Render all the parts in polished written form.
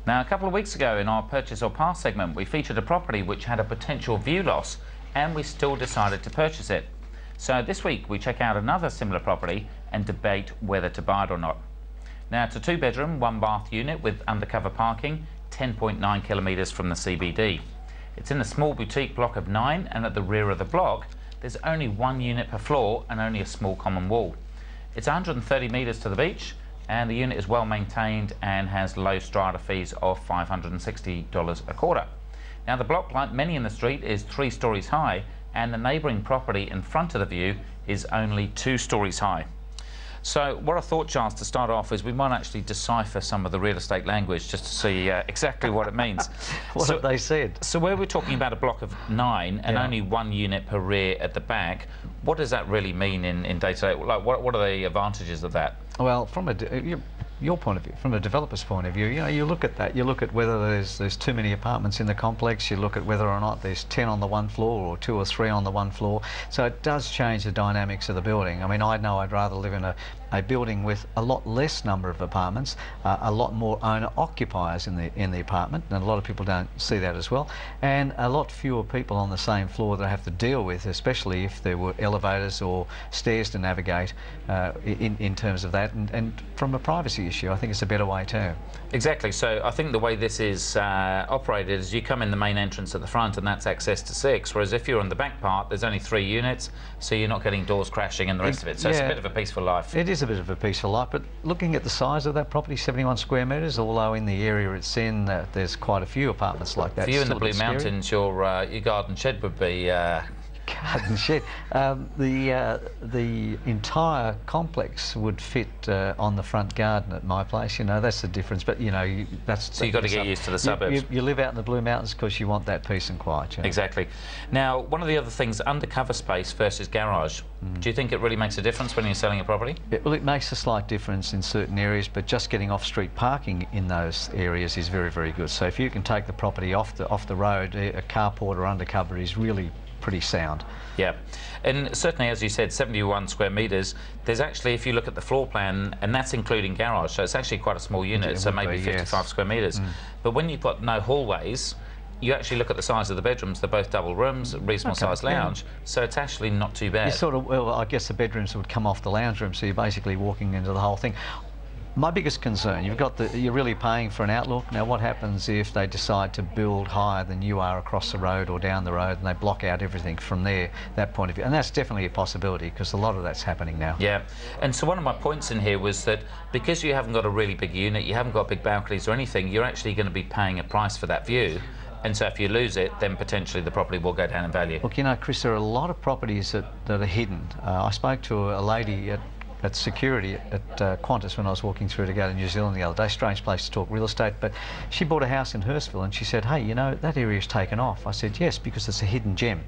Now, a couple of weeks ago in our Purchase or Pass segment, we featured a property which had a potential view loss, and we still decided to purchase it. So this week we check out another similar property and debate whether to buy it or not. Now, it's a 2-bedroom, 1-bath unit with undercover parking, 10.9 kilometres from the CBD. It's in a small boutique block of 9, and at the rear of the block there's only 1 unit per floor and only a small common wall. It's 130 metres to the beach, and the unit is well maintained and has low strata fees of $560 a quarter. Now, the block, like many in the street, is 3 stories high, and the neighbouring property in front of the view is only 2 stories high. So what I thought, Charles, to start off is we might actually decipher some of the real estate language just to see exactly what it means. What have they said? So where we're talking about a block of 9 and only 1 unit per rear at the back, what does that really mean in day-to-day? Like, what are the advantages of that? Well, from your point of view, from a developer's point of view, you know, you look at that. You look at whether there's too many apartments in the complex. You look at whether or not there's 10 on the one floor or 2 or 3 on the one floor. So it does change the dynamics of the building. I mean, I know I'd rather live in a building with a lot less number of apartments, a lot more owner-occupiers in the apartment, and a lot of people don't see that as well, and a lot fewer people on the same floor that I have to deal with, especially if there were elevators or stairs to navigate in terms of that, and from a privacy issue, I think it's a better way too. Exactly. So I think the way this is operated is you come in the main entrance at the front, and that's access to 6, whereas if you're on the back part, there's only 3 units, so you're not getting doors crashing and the rest of it. So it's a bit of a peaceful life. It is a bit of a peaceful life, but looking at the size of that property, 71 square metres, although in the area it's in, there's quite a few apartments like that. For you in the Blue Mountains, your garden shed would be... Garden shed. The entire complex would fit on the front garden at my place. You know, that's the difference. But you know, that's so you've got to get used to the suburbs. You live out in the Blue Mountains because you want that peace and quiet. You know? Exactly. Now, one of the other things, undercover space versus garage. Do you think it really makes a difference when you're selling a property? Well, it makes a slight difference in certain areas, but just getting off-street parking in those areas is very, very good. So if you can take the property off the road, a carport or undercover is really pretty sound. Yeah, and certainly, as you said, 71 square metres. There's actually, if you look at the floor plan, and that's including garage, so it's actually quite a small unit, so maybe 55 square metres. But when you've got no hallways, you actually look at the size of the bedrooms. They're both double rooms, reasonable sized lounge, so it's actually not too bad. You sort of, well, I guess the bedrooms would come off the lounge room, so you're basically walking into the whole thing. My biggest concern, you're really paying for an outlook. Now, what happens if they decide to build higher than you are across the road or down the road, and they block out everything from there, that point of view? And that's definitely a possibility, because a lot of that's happening now. Yeah, and so one of my points in here was that because you haven't got a really big unit, you haven't got big balconies or anything, you're actually going to be paying a price for that view. And so if you lose it, then potentially the property will go down in value. Look, you know, Chris, there are a lot of properties that are hidden. I spoke to a lady at security at Qantas when I was walking through to go to New Zealand the other day. Strange place to talk real estate, but she bought a house in Hurstville, and she said, hey, you know, that area's taken off. I said, yes, because it's a hidden gem.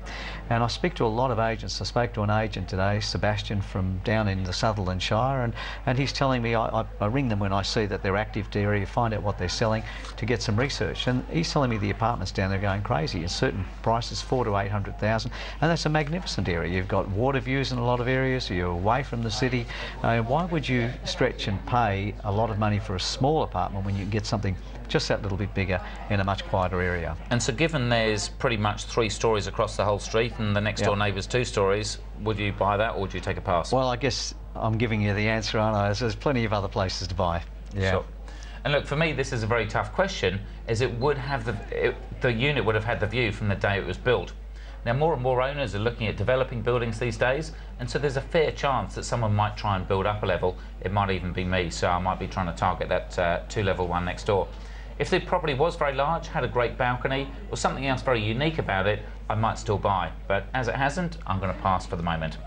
And I speak to a lot of agents. I spoke to an agent today, Sebastian, from down in the Sutherland Shire, and he's telling me, I ring them when I see that they're active to area, find out what they're selling to get some research. And he's telling me the apartments down there are going crazy at certain prices, 400,000 to 800,000, and that's a magnificent area. You've got water views in a lot of areas, you're away from the city. Why would you stretch and pay a lot of money for a small apartment when you can get something just that little bit bigger in a much quieter area? And so given there's pretty much 3 stories across the whole street and the next door neighbour's 2 stories, would you buy that or would you take a pass? Well, I guess I'm giving you the answer, aren't I? There's plenty of other places to buy. Yeah. Sure. And look, for me, this is a very tough question, as it would have the unit would have had the view from the day it was built. Now, more and more owners are looking at developing buildings these days, and so there's a fair chance that someone might try and build up a level. It might even be me, so I might be trying to target that 2-level one next door. If the property was very large, had a great balcony, or something else very unique about it, I might still buy. But as it hasn't, I'm going to pass for the moment.